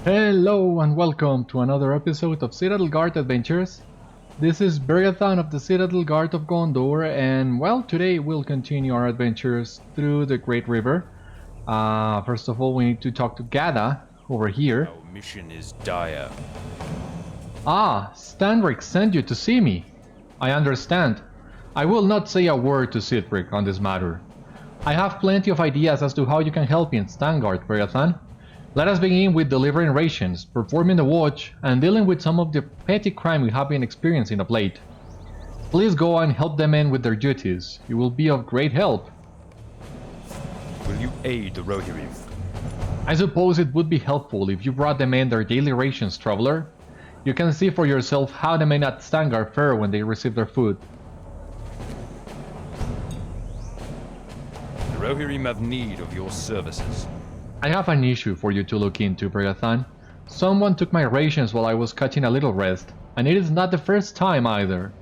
Hello and welcome to another episode of Citadel Guard Adventures. This is Beriathan of the Citadel Guard of Gondor, and well, today we'll continue our adventures through the Great River. First of all, we need to talk to Gada over here. Our mission is dire. Stanric sent you to see me. I understand. I will not say a word to Sithric on this matter. I have plenty of ideas as to how you can help me in Stangard, Beriathan. Let us begin with delivering rations, performing the watch, and dealing with some of the petty crime we have been experiencing of late. Please go and help the men with their duties. You will be of great help. Will you aid the Rohirrim? I suppose it would be helpful if you brought the men their daily rations, traveler. You can see for yourself how the men at Stangard fare when they receive their food. The Rohirrim have need of your services. I have an issue for you to look into, Beriathan. Someone took my rations while I was catching a little rest, and it is not the first time either.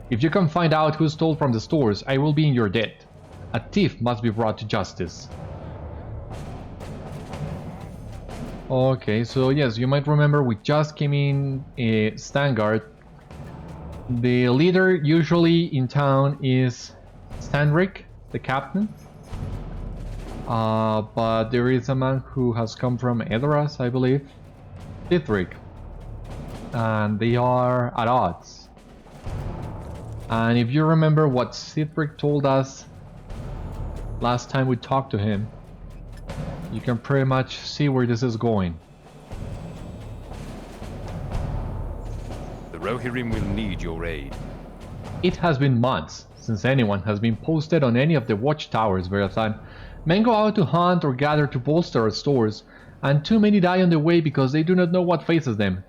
If you can find out who stole from the stores, I will be in your debt. A thief must be brought to justice. Okay, so yes, you might remember we just came in Stangard. The leader usually in town is Stanric, the captain. But there is a man who has come from Edoras, I believe, Sithric, and they are at odds. And if you remember what Sithric told us last time we talked to him, you can pretty much see where this is going. The Rohirrim will need your aid. It has been months since anyone has been posted on any of the watchtowers, Beriathan. Men go out to hunt or gather to bolster our stores, and too many die on the way because they do not know what faces them.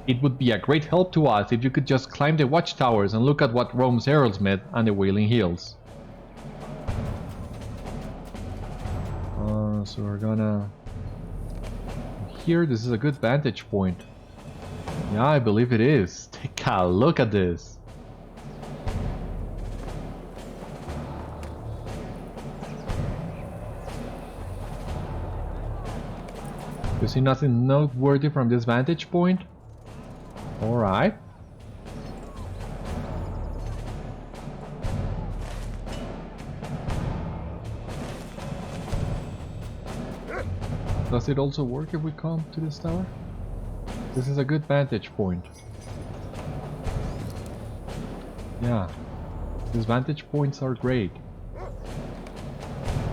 It would be a great help to us if you could just climb the watchtowers and look at what roams Errolsmith and the Wailing Hills. So we're gonna... Here, this is a good vantage point. Yeah, I believe it is. Take a look at this. You see nothing noteworthy from this vantage point? Alright. Does it also work if we come to this tower? This is a good vantage point. Yeah, these vantage points are great.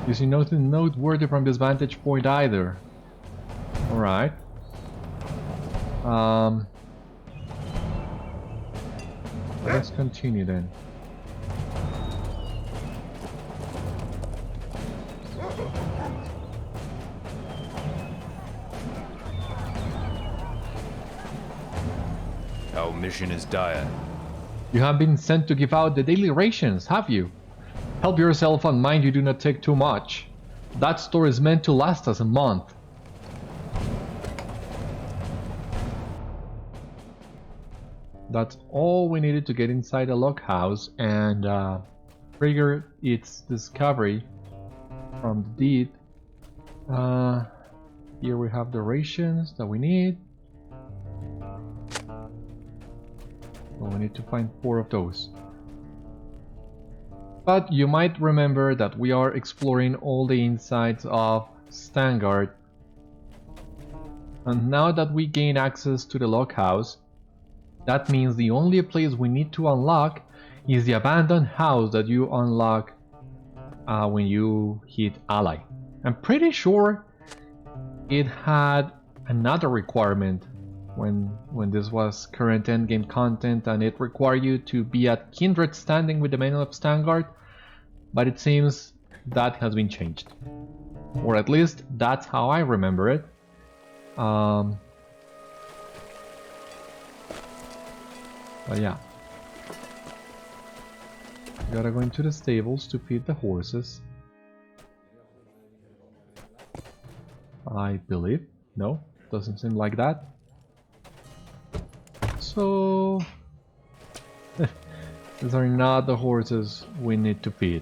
You see nothing noteworthy from this vantage point either. Alright. Let's continue then. Our mission is dire. You have been sent to give out the daily rations, have you? Help yourself and mind you do not take too much. That store is meant to last us a month. That's all we needed to get inside the log house and trigger its discovery from the deed. Here we have the rations that we need. So we need to find 4 of those. But you might remember that we are exploring all the insides of Stangard. And now that we gain access to the log house, that means the only place we need to unlock is the abandoned house that you unlock when you hit ally. I'm pretty sure it had another requirement when this was current endgame content, and it required you to be at kindred standing with the men of Stangard, but it seems that has been changed. Or at least that's how I remember it. But yeah, gotta go into the stables to feed the horses, I believe. No, doesn't seem like that. So these are not the horses we need to feed.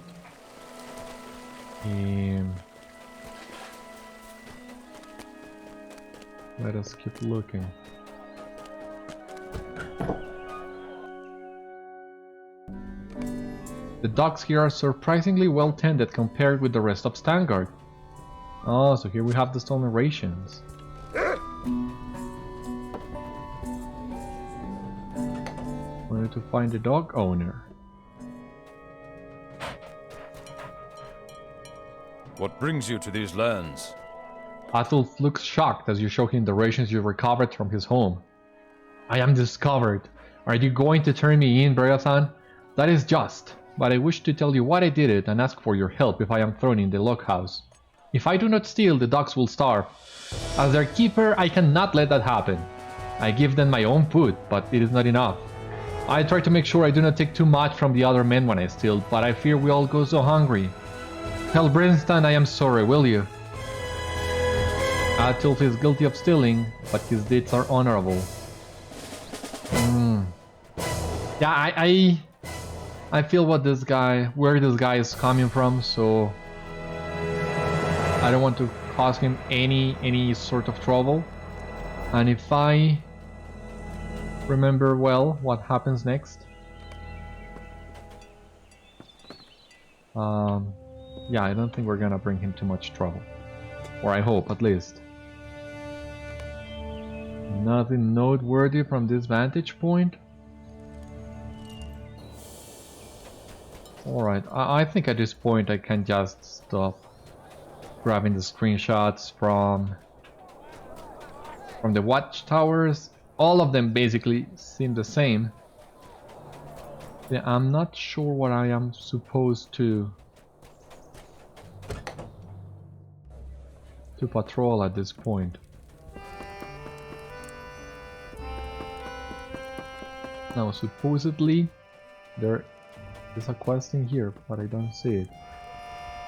Let us keep looking. The docks here are surprisingly well tended compared with the rest of Stangard. Oh, so here we have the stolen rations. We need to find the dog owner. What brings you to these lands? Atulf looks shocked as you show him the rations you recovered from his home. I am discovered. Are you going to turn me in, Beriathan? That is just, but I wish to tell you why I did it and ask for your help if I am thrown in the lockhouse. If I do not steal, the dogs will starve. As their keeper, I cannot let that happen. I give them my own food, but it is not enough. I try to make sure I do not take too much from the other men when I steal, but I fear we all go so hungry. Tell Beriathan I am sorry, will you? Atulf is guilty of stealing, but his deeds are honorable. Yeah, I feel where this guy is coming from, so I don't want to cause him any sort of trouble. And if I remember well what happens next, yeah, I don't think we're gonna bring him too much trouble, or I hope at least. Nothing noteworthy from this vantage point. Alright, I think at this point I can just stop grabbing the screenshots from the watchtowers. All of them basically seem the same. Yeah, I'm not sure what I am supposed to patrol at this point. Now supposedly there is a quest in here, but I don't see it.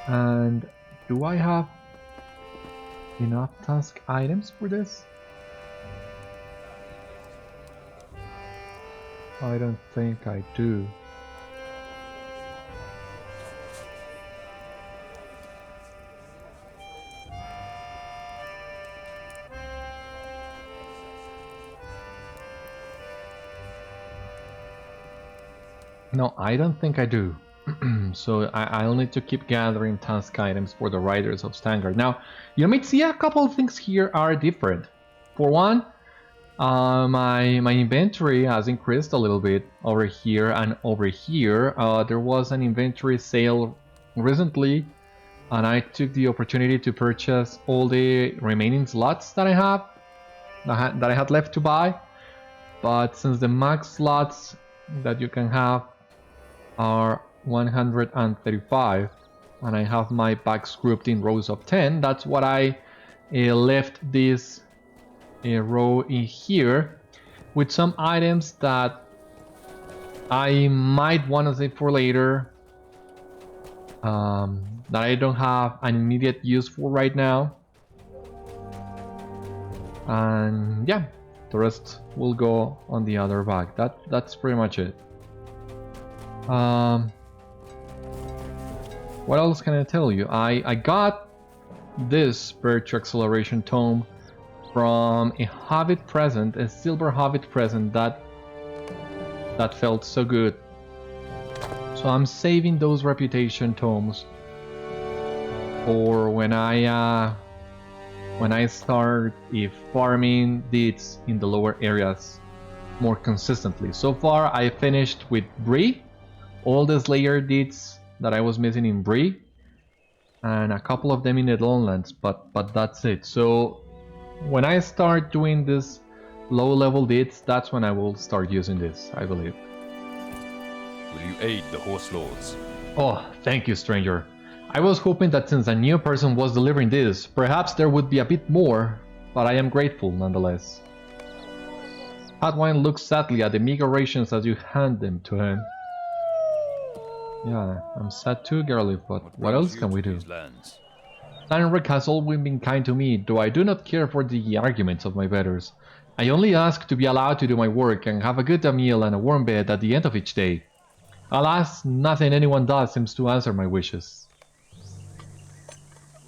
And do I have enough task items for this? I don't think I do. No, I don't think I do. So I'll need to keep gathering task items for the Riders of Stangard. Now, you may see a couple of things here are different. For one, my inventory has increased a little bit over here and over here. There was an inventory sale recently, and I took the opportunity to purchase all the remaining slots that I had left to buy. But since the max slots that you can have are 135, and I have my packs grouped in rows of 10, that's what I left this row in here with some items that I might want to save for later, that I don't have an immediate use for right now. And yeah, the rest will go on the other bag. That's pretty much it. What else can I tell you? I got this spiritual acceleration tome from a Hobbit present, a silver Hobbit present that felt so good. So I'm saving those reputation tomes for when I start farming deeds in the lower areas more consistently. So far I finished with Bree, all the Slayer deeds that I was missing in Bree, and a couple of them in the Lowlands, but that's it. So when I start doing this low level deeds, that's when I will start using this, I believe. Will you aid the horse lords? Oh, thank you, stranger. I was hoping that since a new person was delivering this, perhaps there would be a bit more, but I am grateful nonetheless. Hadwine looks sadly at the meager rations as you hand them to him. Yeah, I'm sad too, girlie, but what else can we do? Stanric has always been kind to me, though I do not care for the arguments of my betters. I only ask to be allowed to do my work and have a good meal and a warm bed at the end of each day. Alas, nothing anyone does seems to answer my wishes.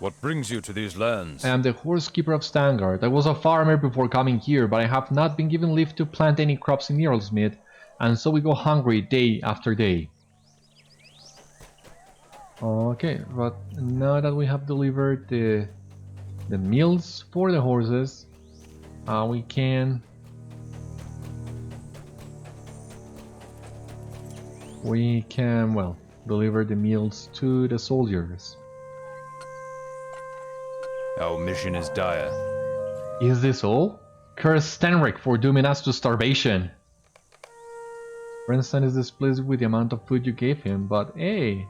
What brings you to these lands? I am the horse keeper of Stangard. I was a farmer before coming here, but I have not been given leave to plant any crops in Earlsmith, and so we go hungry day after day. Okay, but now that we have delivered the meals for the horses, we can well deliver the meals to the soldiers. Our mission is dire. Is this all? Curse Stanric for dooming us to starvation. Beriathan is displeased with the amount of food you gave him, but hey.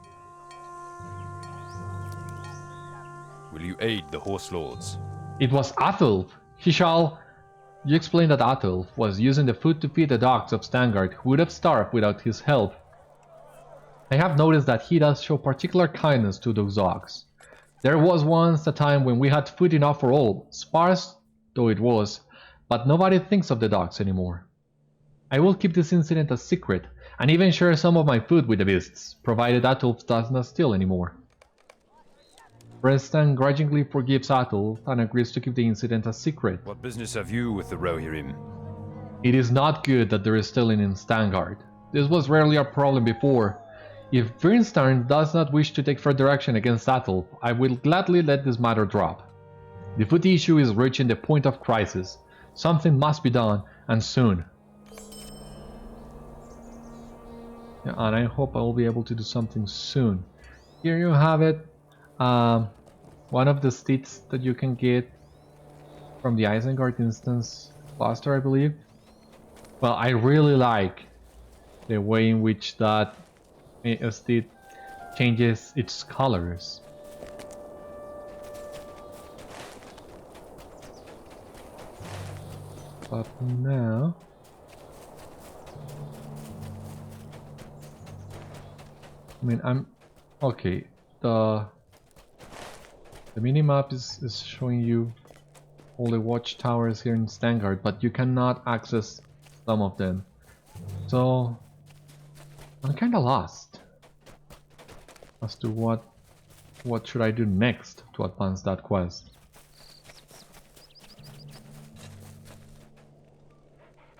Will you aid the horse lords? It was Atulf. He shall... You explained that Atulf was using the food to feed the dogs of Stangard who would have starved without his help. I have noticed that he does show particular kindness to those dogs. There was once a time when we had food enough for all, sparse though it was, but nobody thinks of the dogs anymore. I will keep this incident a secret, and even share some of my food with the beasts, provided Atulf does not steal anymore. Beriathan grudgingly forgives Atulf and agrees to keep the incident a secret. What business have you with the Rohirrim? It is not good that there is stealing in Stangard. This was rarely a problem before. If Beriathan does not wish to take further action against Atulf, I will gladly let this matter drop. The food issue is reaching the point of crisis. Something must be done, and soon. Yeah, and I hope I will be able to do something soon. Here you have it. One of the steeds that you can get from the Isengard instance cluster, I believe. Well, I really like the way in which that steed changes its colors. But now... I mean, I'm... Okay, the minimap is showing you all the watchtowers here in Stangard, but you cannot access some of them. So I'm kinda lost as to what should I do next to advance that quest.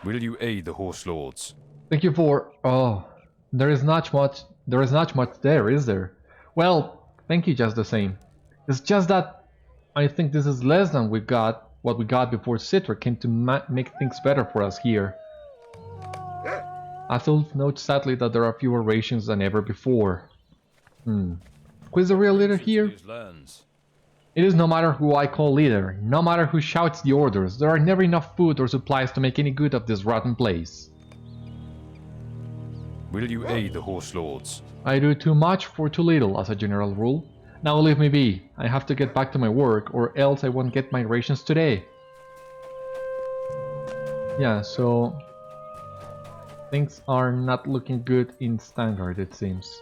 Will you aid the horse lords? Thank you for... Oh, there is not much there, is there? Well, thank you just the same. It's just that I think this is less than what we got before Sithric came to make things better for us here. Atulf notes sadly that there are fewer rations than ever before. Who is the real leader here? It is no matter who I call leader, no matter who shouts the orders, there are never enough food or supplies to make any good of this rotten place. Will you aid the horse lords? I do too much for too little as a general rule. Now leave me be. I have to get back to my work or else I won't get my rations today. Yeah, so things are not looking good in Stangard, it seems.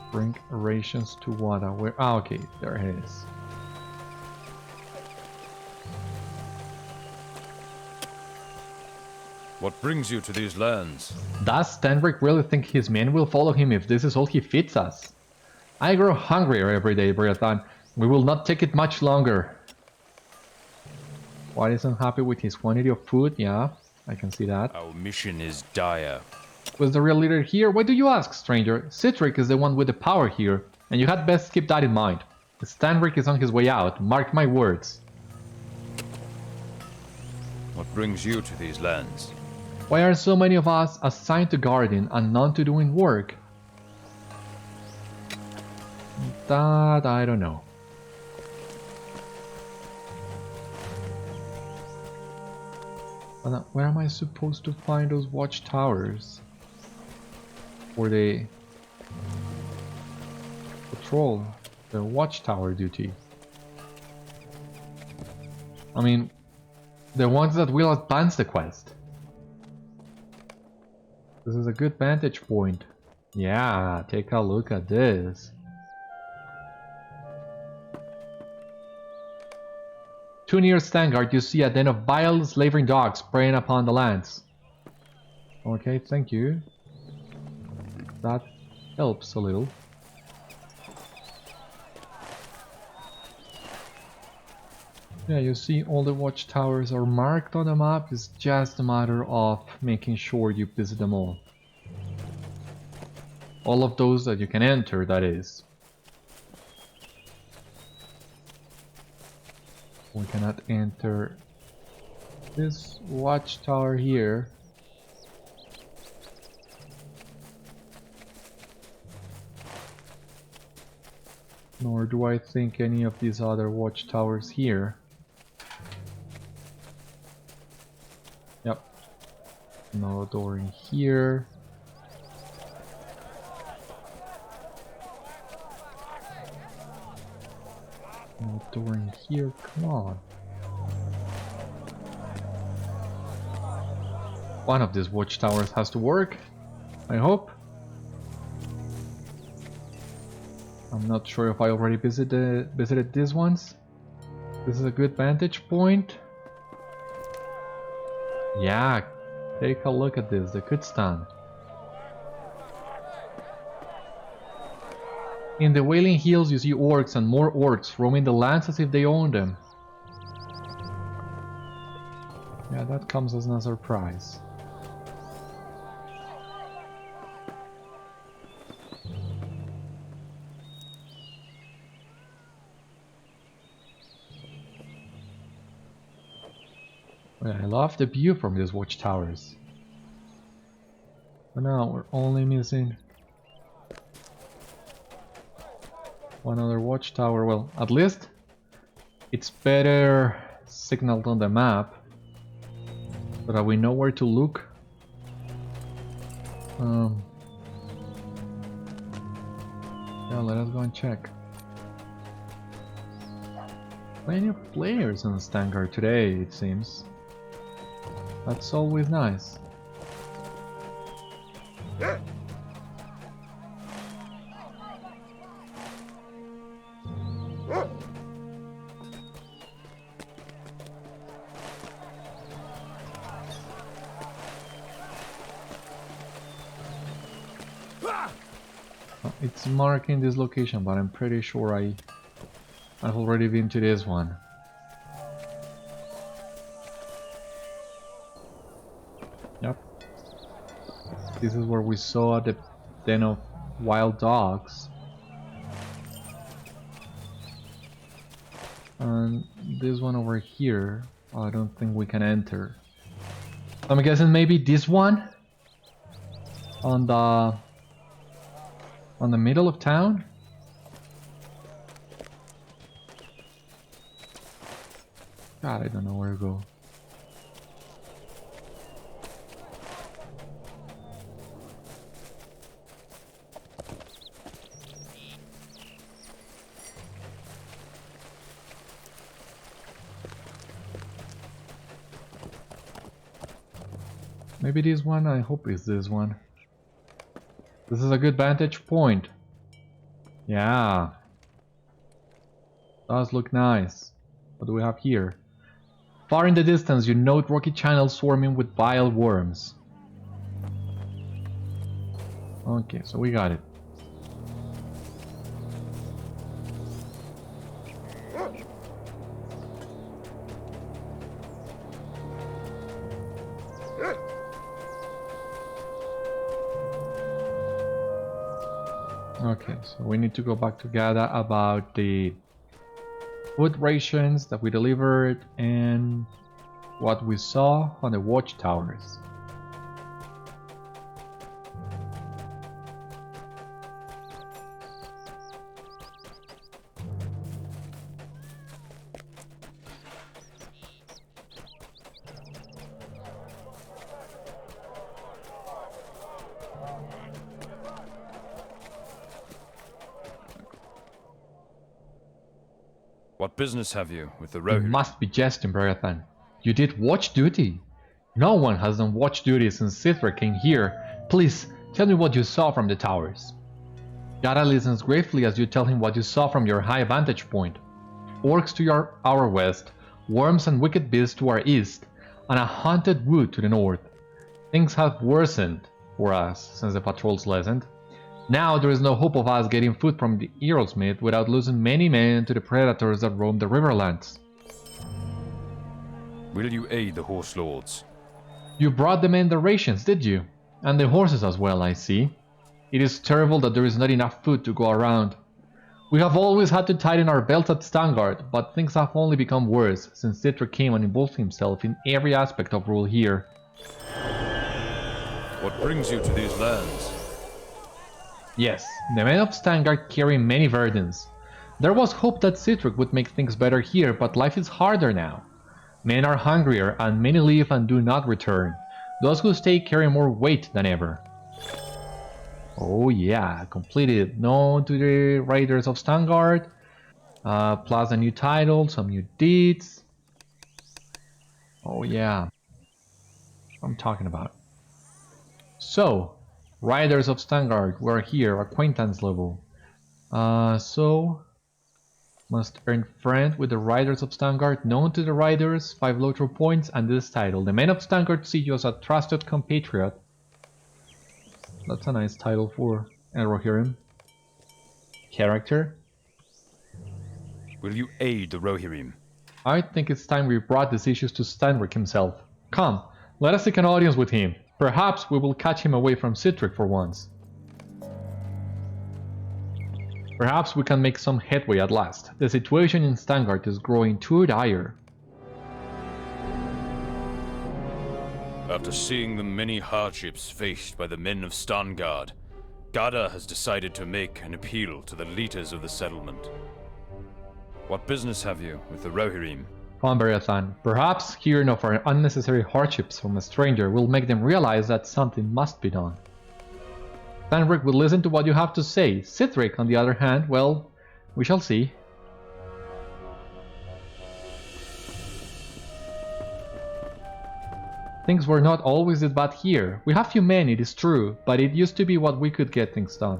Bring rations to Wada. Where? Ah, okay, there it is. What brings you to these lands? Does Stanric really think his men will follow him if this is all he feeds us? I grow hungrier every day, Beriathan. We will not take it much longer. Why isn't happy with his quantity of food? Yeah, I can see that. Our mission is dire. Was the real leader here? Why do you ask, stranger? Sithric is the one with the power here, and you had best keep that in mind. Stanric is on his way out, mark my words. What brings you to these lands? Why are so many of us assigned to guarding and none to doing work? That I don't know. Where am I supposed to find those watchtowers? For the patrol, the watchtower duty. I mean, the ones that will advance the quest. This is a good vantage point. Yeah, take a look at this. Too near Stangard, you see a den of vile, slavering dogs preying upon the lands. Okay, thank you. That helps a little. Yeah, you see all the watchtowers are marked on the map. It's just a matter of making sure you visit them all. All of those that you can enter, that is. We cannot enter this watchtower here. Nor do I think any of these other watchtowers here. Yep. No door in here. No door in here, come on. One of these watchtowers has to work, I hope. I'm not sure if I already visited these ones. This is a good vantage point. Yeah, take a look at this, the could stand. In the Wailing Hills you see orcs and more orcs roaming the lands as if they own them. Yeah, that comes as no surprise. I love the view from these watchtowers. But now we're only missing one other watchtower. Well, at least it's better signaled on the map so that we know where to look. Yeah, let us go and check. Plenty of players on Stangard today, it seems. That's always nice. It's marking this location, but I'm pretty sure I've already been to this one. Yep. This is where we saw the den of wild dogs. And this one over here, I don't think we can enter. I'm guessing maybe this one? On the middle of town? God, I don't know where to go. Maybe this one? I hope it's this one. This is a good vantage point. Yeah. Does look nice. What do we have here? Far in the distance you note rocky channels swarming with vile worms. Okay, so we got it. Okay, so we need to go back to Gada about the food rations that we delivered and what we saw on the watchtowers. What business have you with the You road? must be jesting, Beriathan. You did watch duty? No one has done watch duty since Sithric came here. Please, tell me what you saw from the towers. Gada listens gravely as you tell him what you saw from your high vantage point. Orcs to our west, worms and wicked beasts to our east, and a haunted wood to the north. Things have worsened for us since the patrols lessened. Now there is no hope of us getting food from the Earlsmith without losing many men to the predators that roam the riverlands. Will you aid the horse lords? You brought the men the rations, did you? And the horses as well, I see. It is terrible that there is not enough food to go around. We have always had to tighten our belts at Stangard, but things have only become worse since Sithric came and involved himself in every aspect of rule here. What brings you to these lands? Yes, the men of Stangard carry many burdens. There was hope that Sithric would make things better here, but life is harder now. Men are hungrier and many leave and do not return. Those who stay carry more weight than ever. Oh yeah, completed. Known to the Raiders of Stangard. Plus a new title, some new deeds. Oh yeah. That's what I'm talking about. So, Riders of Stangard, we're here, acquaintance level. So, must earn friend with the Riders of Stangard, known to the Riders, 5 LOTRO points, and this title. The men of Stangard see you as a trusted compatriot. That's a nice title for Rohirrim. Character. Will you aid the Rohirrim? I think it's time we brought these issues to Stanric himself. Come, let us seek an audience with him. Perhaps we will catch him away from Sithric for once. Perhaps we can make some headway at last. The situation in Stangard is growing too dire. After seeing the many hardships faced by the men of Stangard, Gada has decided to make an appeal to the leaders of the settlement. What business have you with the Rohirrim? Come, Beriathan. Perhaps hearing of our unnecessary hardships from a stranger will make them realize that something must be done. Stanric will listen to what you have to say. Sithric, on the other hand, well, we shall see. Things were not always this bad here. We have few men, it is true, but it used to be what we could get things done.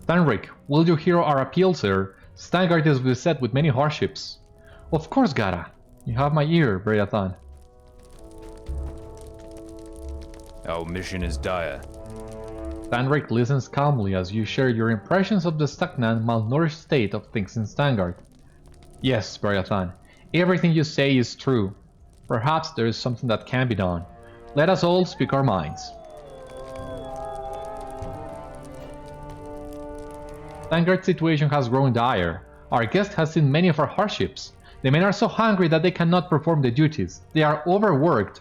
Stanric, will you hear our appeal, sir? Stangard is beset with many hardships. Of course, Gara. You have my ear, Beriathan. Our mission is dire. Stanric listens calmly as you share your impressions of the stagnant, malnourished state of things in Stangard. Yes, Beriathan, everything you say is true. Perhaps there is something that can be done. Let us all speak our minds. Stangard's situation has grown dire. Our guest has seen many of our hardships. The men are so hungry that they cannot perform their duties. They are overworked.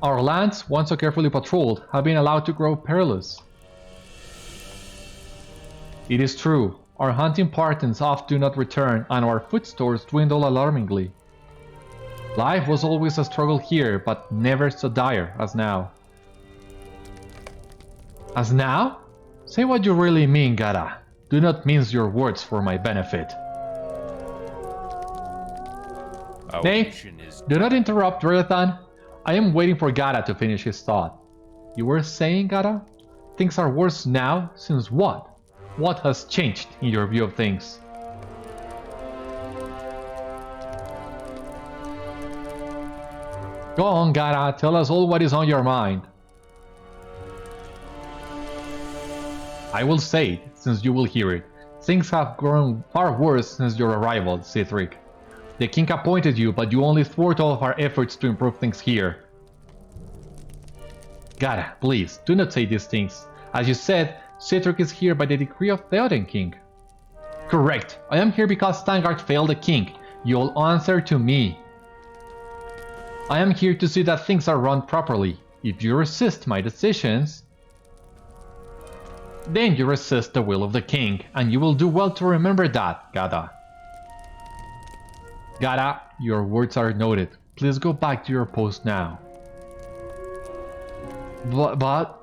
Our lands, once so carefully patrolled, have been allowed to grow perilous. It is true, our hunting parties oft do not return and our food stores dwindle alarmingly. Life was always a struggle here, but never so dire as now. As now? Say what you really mean, Gara. Do not mince your words for my benefit. Nay, do not interrupt, Beriathan. I am waiting for Gara to finish his thought. You were saying, Gara? Things are worse now, since what? What has changed in your view of things? Go on, Gara, tell us all what is on your mind. I will say it, since you will hear it. Things have grown far worse since your arrival, Sithric. The king appointed you, but you only thwart all of our efforts to improve things here. Gara, please, do not say these things. As you said, Sithric is here by the decree of Theoden King. Correct. I am here because Stangard failed the king. You'll answer to me. I am here to see that things are run properly. If you resist my decisions, then you resist the will of the king, and you will do well to remember that, Gara. Gara, your words are noted. Please go back to your post now. But...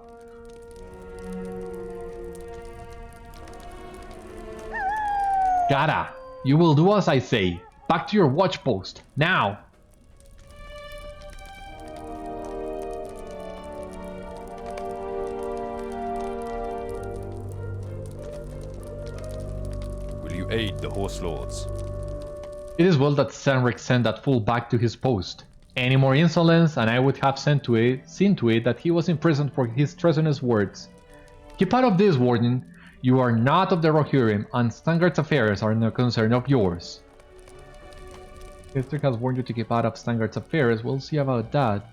Gara, you will do as I say. Back to your watch post, now! Will you aid the horse lords? It is well that Stanric sent that fool back to his post. Any more insolence and I would have seen to it that he was imprisoned for his treasonous words. Keep out of this, Warden. You are not of the Rohirrim, and Stangard's affairs are no concern of yours. Sithric has warned you to keep out of Stangard's affairs. We'll see about that.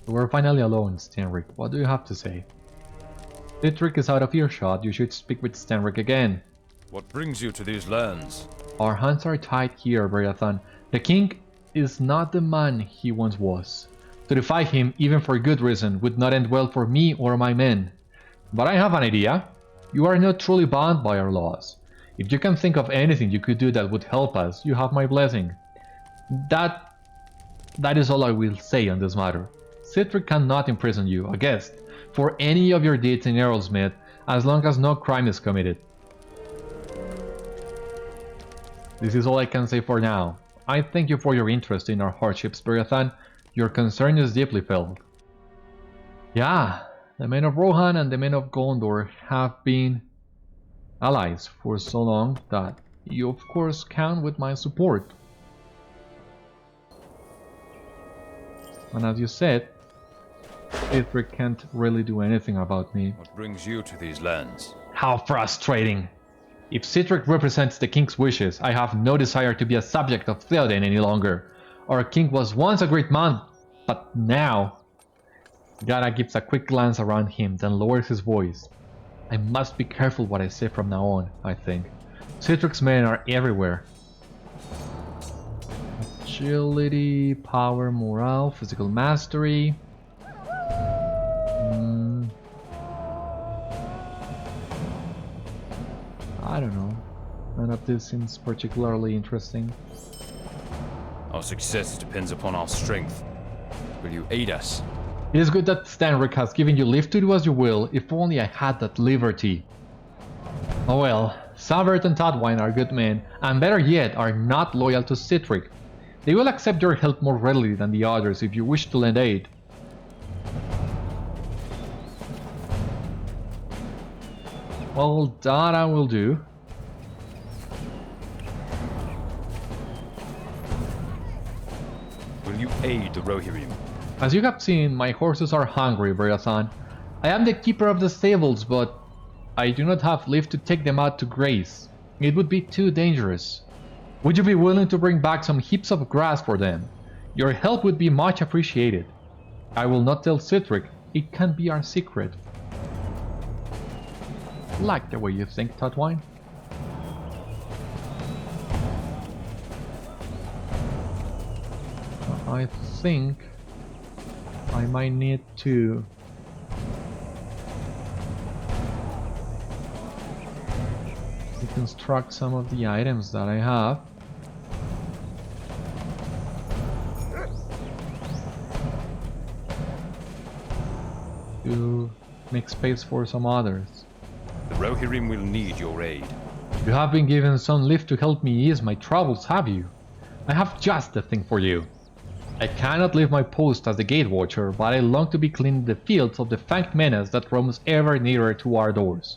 We're finally alone, Stanric. What do you have to say? Sithric is out of earshot. You should speak with Stanric again. What brings you to these lands? Our hands are tied here, Beriathan. The king is not the man he once was. To defy him, even for good reason, would not end well for me or my men. But I have an idea. You are not truly bound by our laws. If you can think of anything you could do that would help us, you have my blessing. That is all I will say on this matter. Sithric cannot imprison you, a guest, for any of your deeds in Errolsmith, as long as no crime is committed. This is all I can say for now. I thank you for your interest in our hardships, Beriathan. Your concern is deeply felt. Yeah, the men of Rohan and the men of Gondor have been allies for so long that you of course count with my support. And as you said, Sithric can't really do anything about me. What brings you to these lands? How frustrating! If Sithric represents the king's wishes, I have no desire to be a subject of Theoden any longer. Our king was once a great man, but now... Gara gives a quick glance around him, then lowers his voice. I must be careful what I say from now on, I think. Sithric's men are everywhere. Agility, power, morale, physical mastery... I don't know. None of this seems particularly interesting. Our success depends upon our strength. Will you aid us? It is good that Stanric has given you leave to do as you will, if only I had that liberty. Oh well, Savert and Tadwine are good men, and better yet, are not loyal to Sithric. They will accept your help more readily than the others if you wish to lend aid. Well, that I will do. Will you aid the Rohirrim? As you have seen, my horses are hungry, Beriathan. I am the keeper of the stables, but I do not have leave to take them out to graze. It would be too dangerous. Would you be willing to bring back some heaps of grass for them? Your help would be much appreciated. I will not tell Sithric. It can be our secret. Like the way you think, Tadwine. I think I might need to reconstruct some of the items that I have. To make space for some others. The Rohirrim will need your aid. You have been given some lift to help me ease my troubles, have you? I have just the thing for you. I cannot leave my post as the gate watcher, but I long to be cleaning the fields of the fanged menace that roams ever nearer to our doors.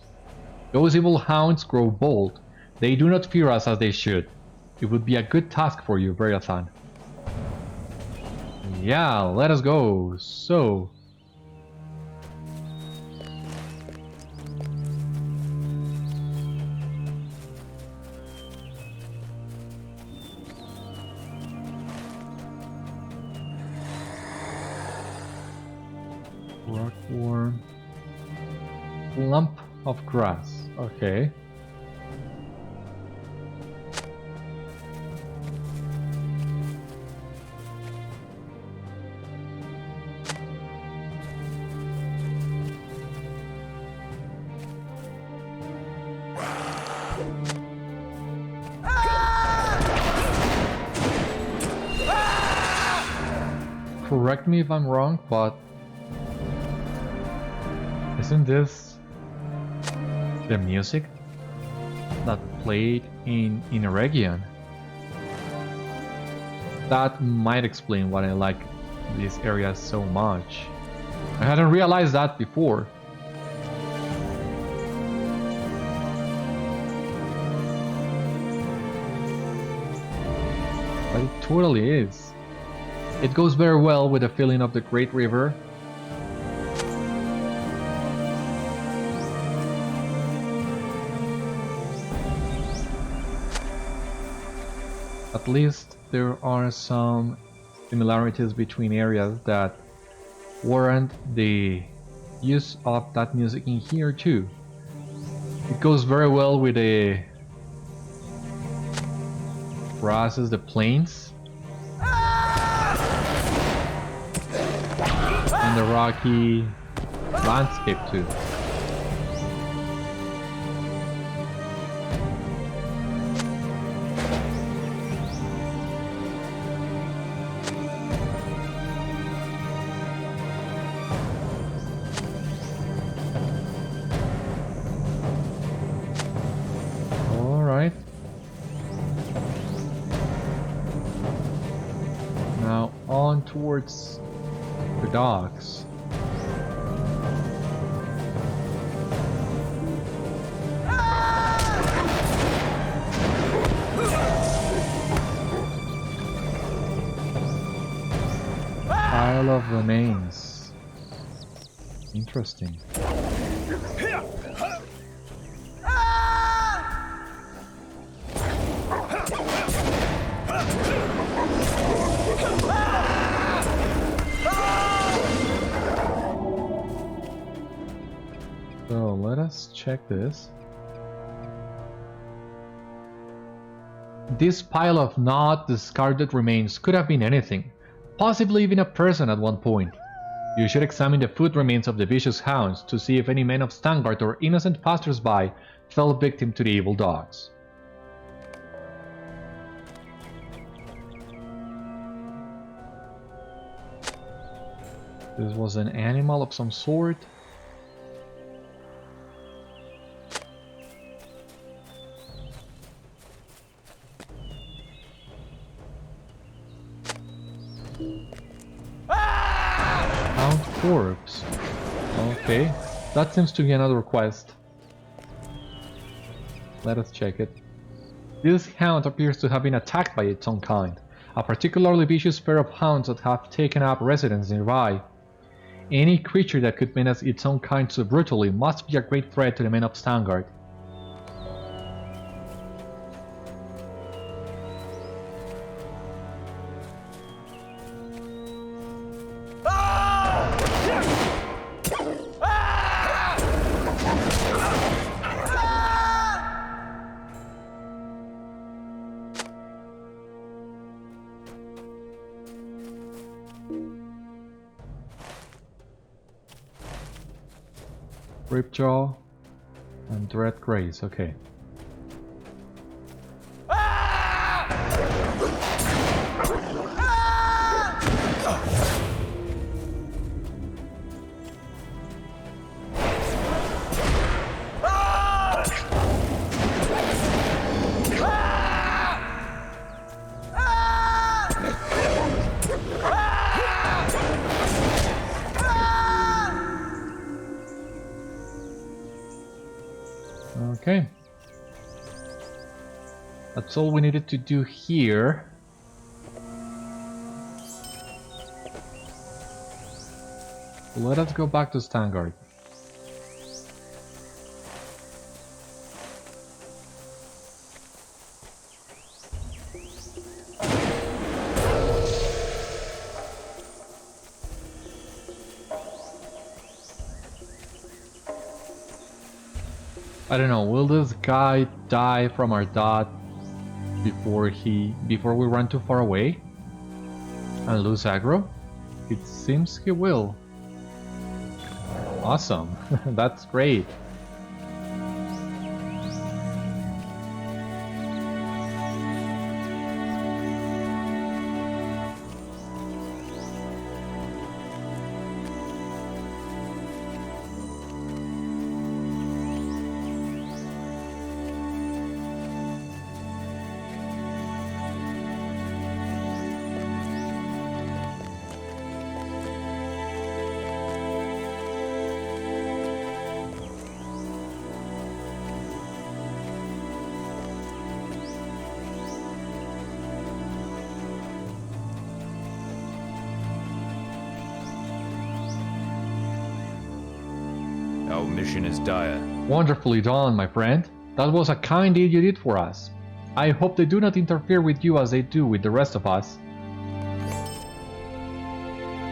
Those evil hounds grow bold. They do not fear us as they should. It would be a good task for you, Beriathan. Yeah, let us go. So... Rockworm. Lump of grass. Okay. Correct me if I'm wrong, but isn't this the music that played in Eregion? That might explain why I like this area so much. I hadn't realized that before. But it totally is. It goes very well with the feeling of the Great River. At least there are some similarities between areas that warrant the use of that music in here too. It goes very well with the grasses, the plains, and the rocky landscape too. Alright. Now on towards the docks. Pile of remains. Interesting. So let us check this. This pile of not discarded remains could have been anything, possibly even a person at one point. You should examine the foot remains of the vicious hounds to see if any men of Stangard or innocent passers-by fell victim to the evil dogs. This was an animal of some sort. Hound corpse. Okay, that seems to be another quest. Let us check it. This hound appears to have been attacked by its own kind, a particularly vicious pair of hounds that have taken up residence nearby. Any creature that could menace its own kind so brutally must be a great threat to the men of Stangard. Ripjaw and Dread Grace, okay. Okay. That's all we needed to do here. Let us go back to Stangard. I don't know, will this guy die from our dot before we run too far away and lose aggro? It seems he will. Awesome, that's great. Our mission is dire. Wonderfully done, my friend. That was a kind deed you did for us. I hope they do not interfere with you as they do with the rest of us.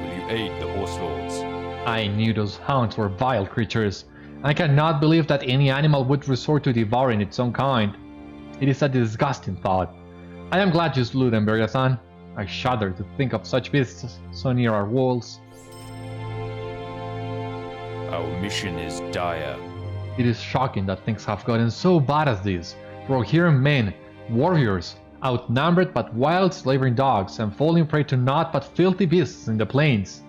Will you aid the horse lords? I knew those hounds were vile creatures. I cannot believe that any animal would resort to devouring its own kind. It is a disgusting thought. I am glad you slew them, Beriathan. I shudder to think of such beasts so near our walls. Our mission is dire. It is shocking that things have gotten so bad as this. Rohirrim men, warriors, outnumbered but wild slavering dogs, and falling prey to naught but filthy beasts in the plains.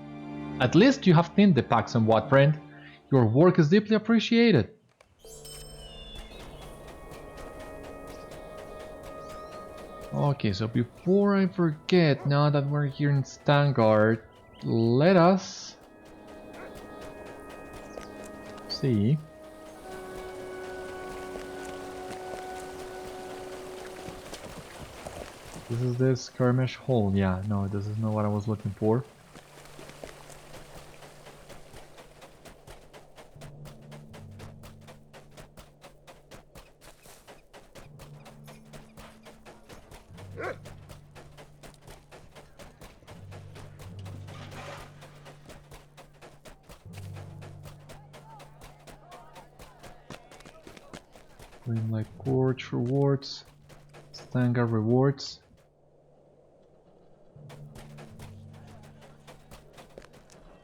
At least you have thinned the pack somewhat, friend. Your work is deeply appreciated. Okay, so before I forget, now that we're here in Stangard, let us see. This is the skirmish hole. Yeah, no, this is not what I was looking for. Green light porch rewards, Stangard rewards.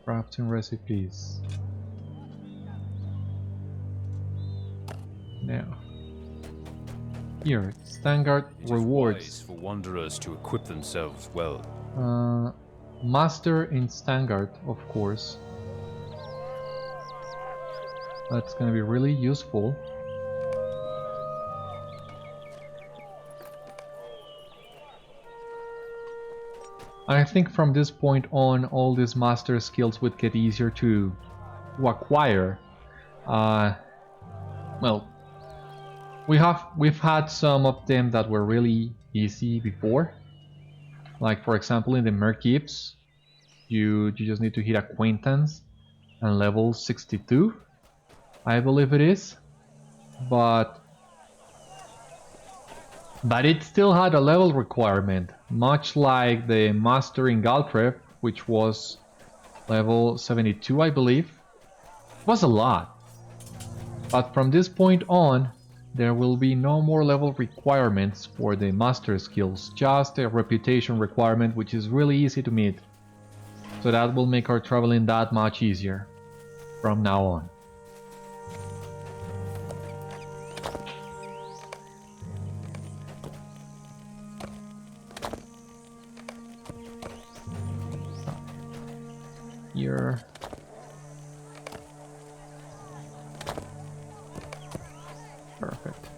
Crafting recipes. Now, here, Stangard rewards. It is wise for wanderers to equip themselves well. Master in Stangard, of course. That's gonna be really useful. I think from this point on, all these master skills would get easier to acquire. Well, we've had some of them that were really easy before. Like for example, in the Merkeeps, you just need to hit Acquaintance and level 62, I believe it is. But it still had a level requirement, much like the Master in Galtref, which was level 72, I believe. It was a lot. But from this point on, there will be no more level requirements for the Master skills, just a reputation requirement, which is really easy to meet. So that will make our traveling that much easier from now on. Here. Perfect.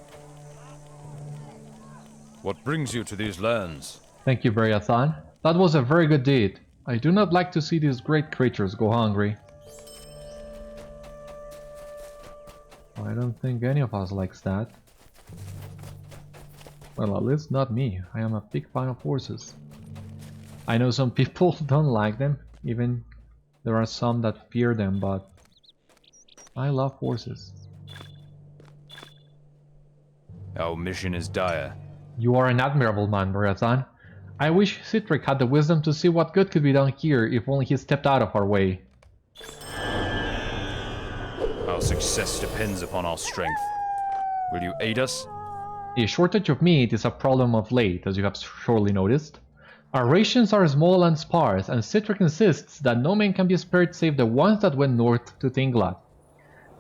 What brings you to these lands? Thank you, Beriathan. That was a very good deed. I do not like to see these great creatures go hungry. I don't think any of us likes that. Well, at least not me. I am a big fan of horses. I know some people don't like them, even there are some that fear them, but I love horses. Our mission is dire. You are an admirable man, Beriathan. I wish Sithric had the wisdom to see what good could be done here if only he stepped out of our way. Our success depends upon our strength. Will you aid us? A shortage of meat is a problem of late, as you have surely noticed. Our rations are small and sparse, and Sithric insists that no man can be spared save the ones that went north to Thingla.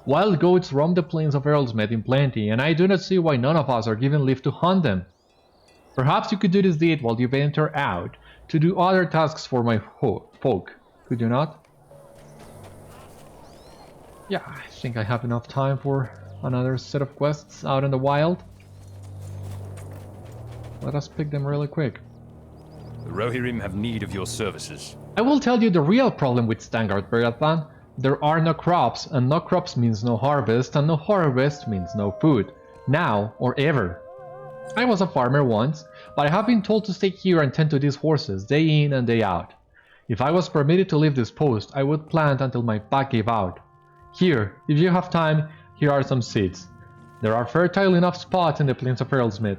Wild goats roam the plains of Earlsmed in plenty, and I do not see why none of us are given leave to hunt them. Perhaps you could do this deed while you venture out, to do other tasks for my folk, could you not? Yeah, I think I have enough time for another set of quests out in the wild. Let us pick them really quick. The Rohirrim have need of your services. I will tell you the real problem with Stangard, Beriathan. There are no crops, and no crops means no harvest, and no harvest means no food. Now or ever. I was a farmer once, but I have been told to stay here and tend to these horses, day in and day out. If I was permitted to leave this post, I would plant until my back gave out. Here, if you have time, here are some seeds. There are fertile enough spots in the plains of Earlsmith.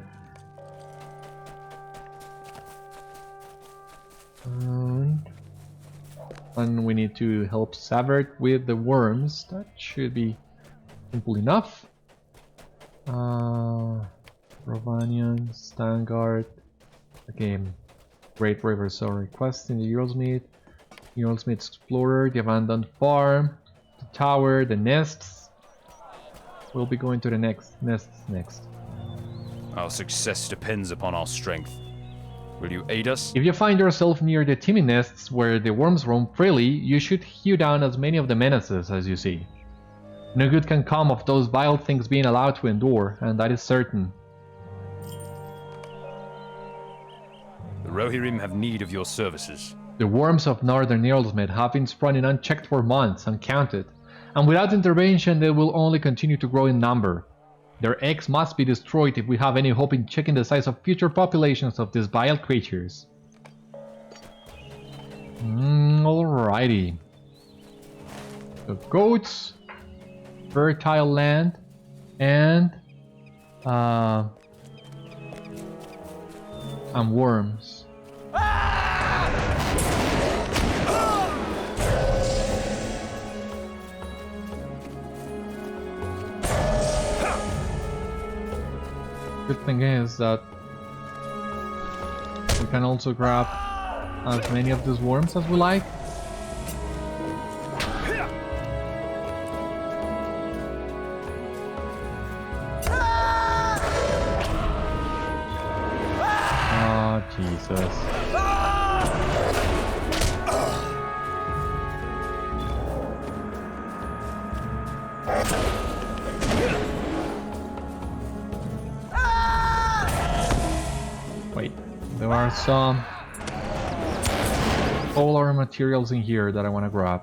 And we need to help Sithric with the worms. That should be simple enough. Rovanian, Stangard. Okay, Great River, sorry. Quest in the Earlsmith. Earlsmith Explorer, the Abandoned Farm, the Tower, the Nests. We'll be going to the nests next. Our success depends upon our strength. Will you aid us? If you find yourself near the teeming nests where the worms roam freely, you should hew down as many of the menaces as you see. No good can come of those vile things being allowed to endure, and that is certain. The Rohirrim have need of your services. The worms of northern Earlsmith have been spawning unchecked for months, uncounted, and without intervention they will only continue to grow in number. Their eggs must be destroyed if we have any hope in checking the size of future populations of these vile creatures. Alrighty. The goats, fertile land, and worms. Good thing is that we can also grab as many of these worms as we like. Oh, Jesus. There are some solar materials in here that I want to grab.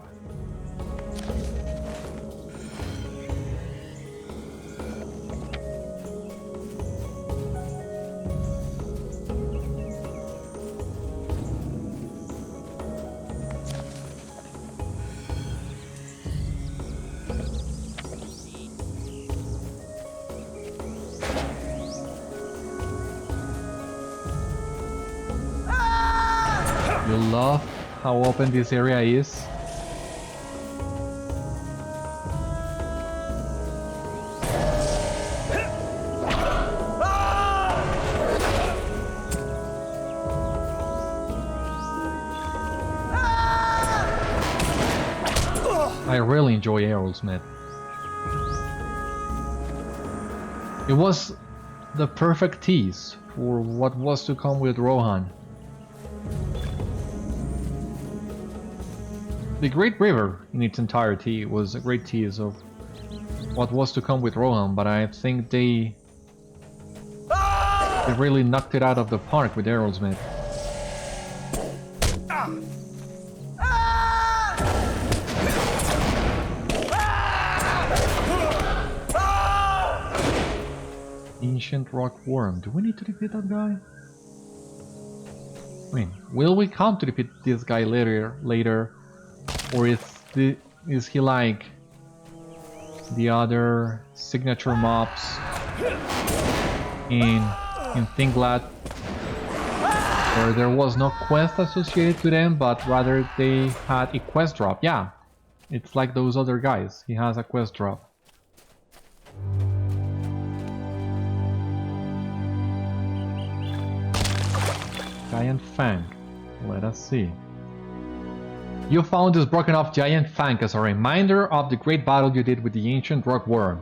You love how open this area is. I really enjoy Earlsmith. It was the perfect tease for what was to come with Rohan. The Great River in its entirety was a great tease of what was to come with Rohan, but I think they really knocked it out of the park with Earlsmith. Ancient Rock Worm. Do we need to defeat that guy? I mean, will we come to defeat this guy later? Or is he like the other signature mobs in Thingvad, where there was no quest associated to them, but rather they had a quest drop? Yeah, it's like those other guys. He has a quest drop. Giant Fang. Let us see. You found this broken off giant fang as a reminder of the great battle you did with the ancient rock worm.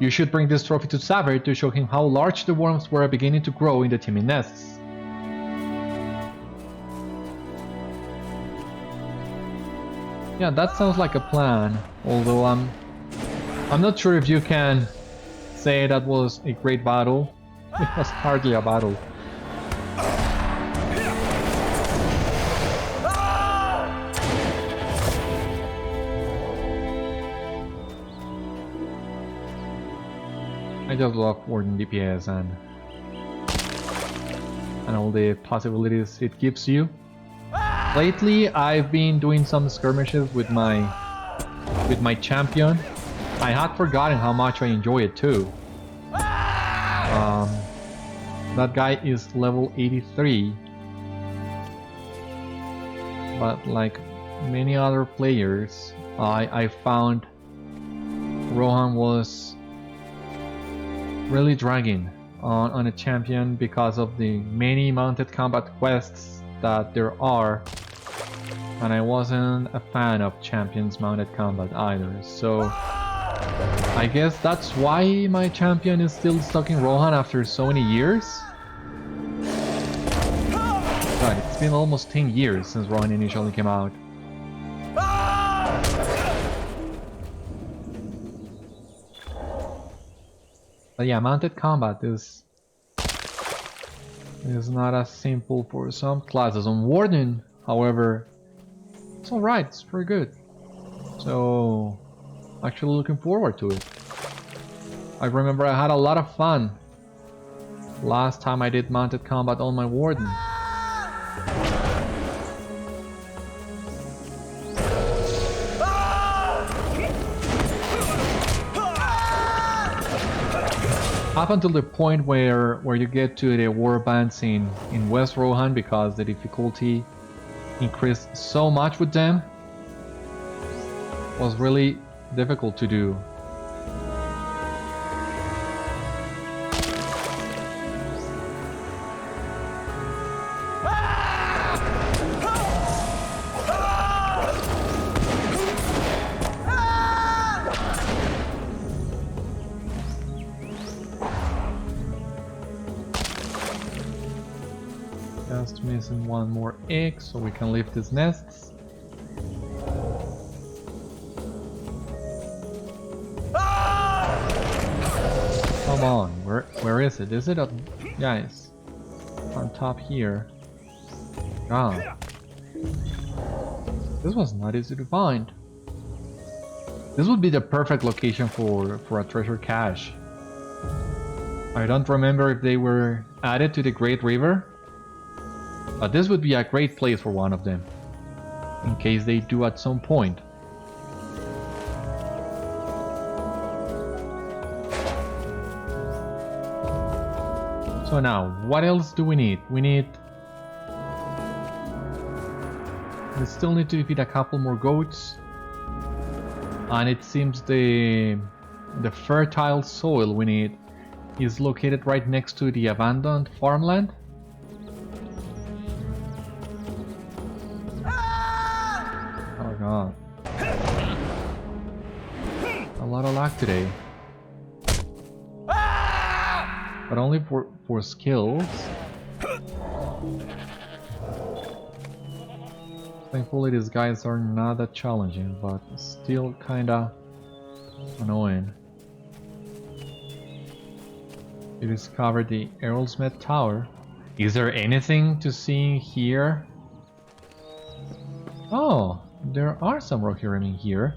You should bring this trophy to Sithric to show him how large the worms were beginning to grow in the teeming nests. Yeah, that sounds like a plan, although I'm not sure if you can say that was a great battle. It was hardly a battle. I just love Warden DPS and all the possibilities it gives you. Lately, I've been doing some skirmishes with my with my champion. I had forgotten how much I enjoy it too. That guy is level 83. But like many other players, I found Rohan was really dragging on a champion because of the many mounted combat quests that there are, and I wasn't a fan of champions mounted combat either, so I guess that's why my champion is still stuck in Rohan after so many years. God, it's been almost 10 years since Rohan initially came out. But yeah, mounted combat is not as simple for some classes. On Warden, however, it's alright, it's pretty good. So, actually looking forward to it. I remember I had a lot of fun last time I did mounted combat on my Warden. Up until the point where you get to the warbands in West Rohan, because the difficulty increased so much with them, was really difficult to do. Just missing one more egg so we can leave these nests. Come on, where is it? Is it up? Yeah, it's on top here. Ah. This was not easy to find. This would be the perfect location for a treasure cache. I don't remember if they were added to the Great River, but this would be a great place for one of them, in case they do at some point. So now, what else do we need? We still need to defeat a couple more goats, and it seems the fertile soil we need is located right next to the abandoned farmland. Oh god. A lot of luck today. But only for skills. Thankfully these guys are not that challenging, but still kinda annoying. You discovered the Earlsmith Tower. Is there anything to see here? Oh, there are some Rohirrim here.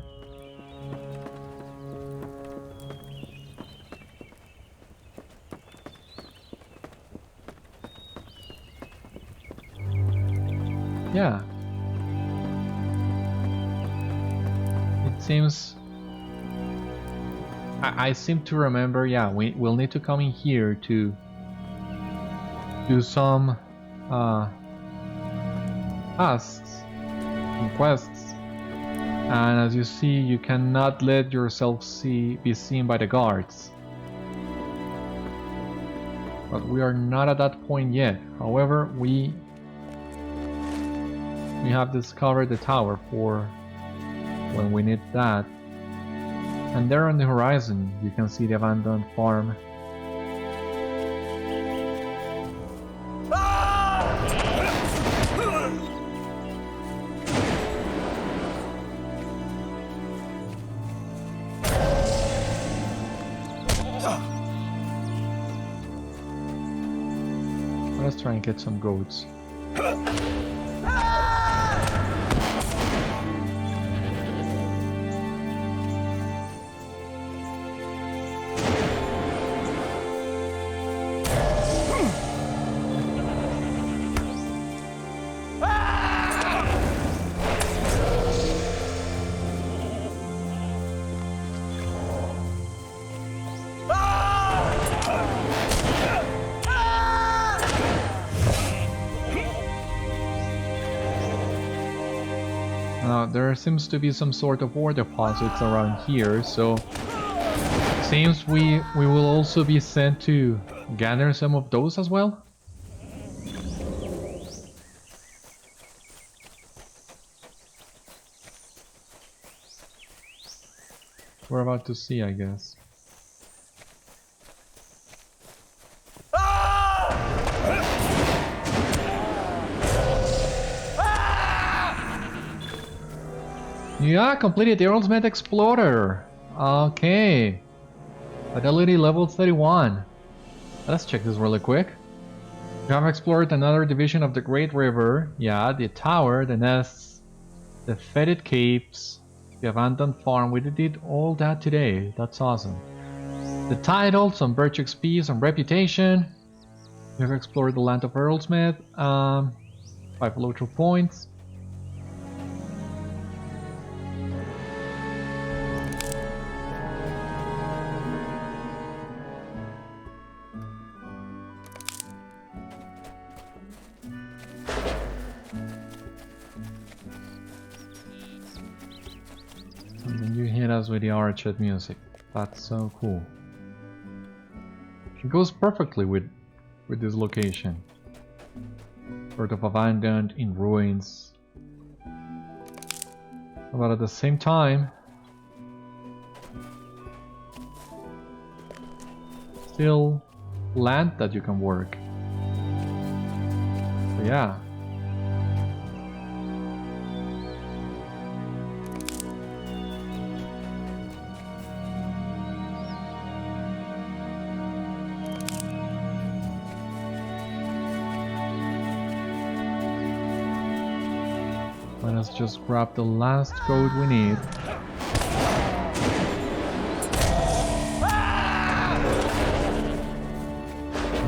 Yeah. It seems... I seem to remember, yeah, we'll need to come in here to do some tasks and quests. And as you see, you cannot let yourself be seen by the guards. But we are not at that point yet. However, we have discovered the tower for when we need that. And there on the horizon, you can see the abandoned farm. Let's try and get some goats. there seems to be some sort of ore deposits around here, so seems we will also be sent to gather some of those as well. We're about to see, I guess. Yeah, completed the Earlsmith Explorer. Okay. Fidelity level 31. Let's check this really quick. You have explored another division of the Great River. Yeah, the tower, the nests, the fetid capes, the abandoned farm. We did all that today. That's awesome. The title, some birch XP, some reputation. You've explored the land of Earlsmith. 5 LOTRO points. And then you hit us with the arched music. That's so cool. It goes perfectly with this location. Sort of abandoned, in ruins. But at the same time, still land that you can work. So yeah. Let us just grab the last code we need.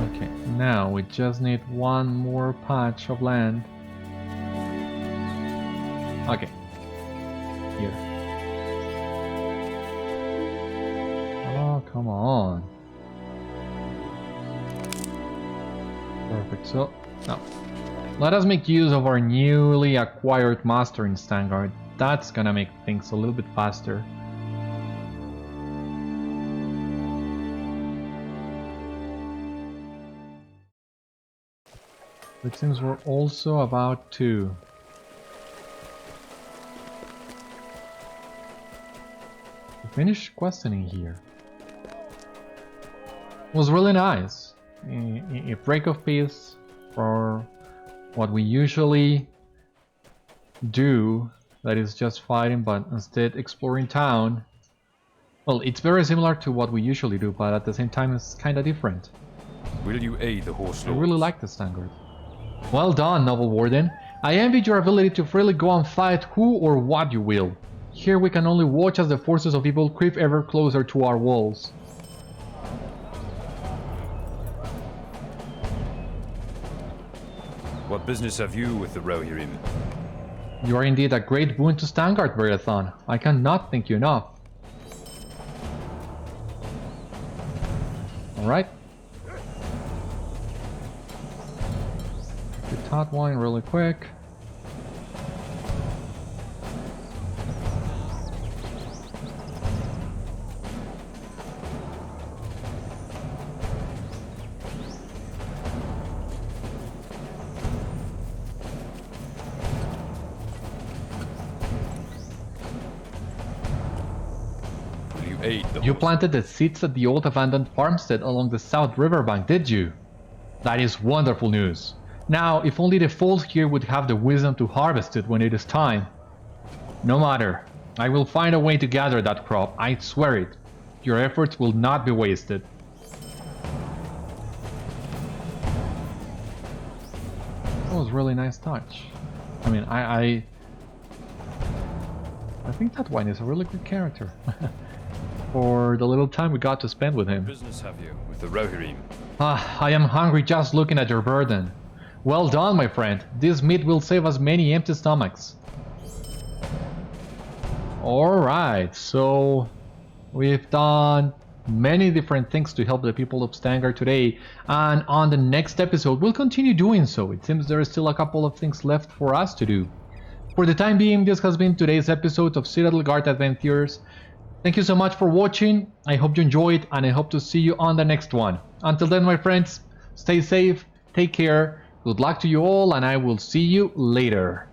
Okay, now we just need one more patch of land. Okay. Here. Oh, come on. Perfect, so, now. Let us make use of our newly acquired master in Stangard. That's gonna make things a little bit faster. It seems we're also about to finish questioning here. It was really nice. A break of peace for what we usually do, that is just fighting, but instead exploring town. Well, it's very similar to what we usually do, but at the same time it's kinda different. Will you aid the horse I lords? really like the Stangard. Well done, Noble Warden. I envy your ability to freely go and fight who or what you will. Here we can only watch as the forces of evil creep ever closer to our walls. What business have you with the Rohirrim? You are indeed a great boon to Stangard, Beriathan. I cannot thank you enough. Alright. The top wine really quick. You planted the seeds at the old abandoned farmstead along the south riverbank, did you? That is wonderful news. Now, if only the folks here would have the wisdom to harvest it when it is time. No matter. I will find a way to gather that crop, I swear it. Your efforts will not be wasted. That was a really nice touch. I mean, I think that wine is a really good character. For the little time we got to spend with him. What business have you with the Rohirrim? I am hungry just looking at your burden. Well done, my friend. This meat will save us many empty stomachs. Alright, so we've done many different things to help the people of Stangard today, and on the next episode we'll continue doing so. It seems there is still a couple of things left for us to do. For the time being, this has been today's episode of Citadel Guard Adventures. Thank you so much for watching. I hope you enjoyed, and I hope to see you on the next one. Until then, my friends, stay safe, take care, good luck to you all, and I will see you later.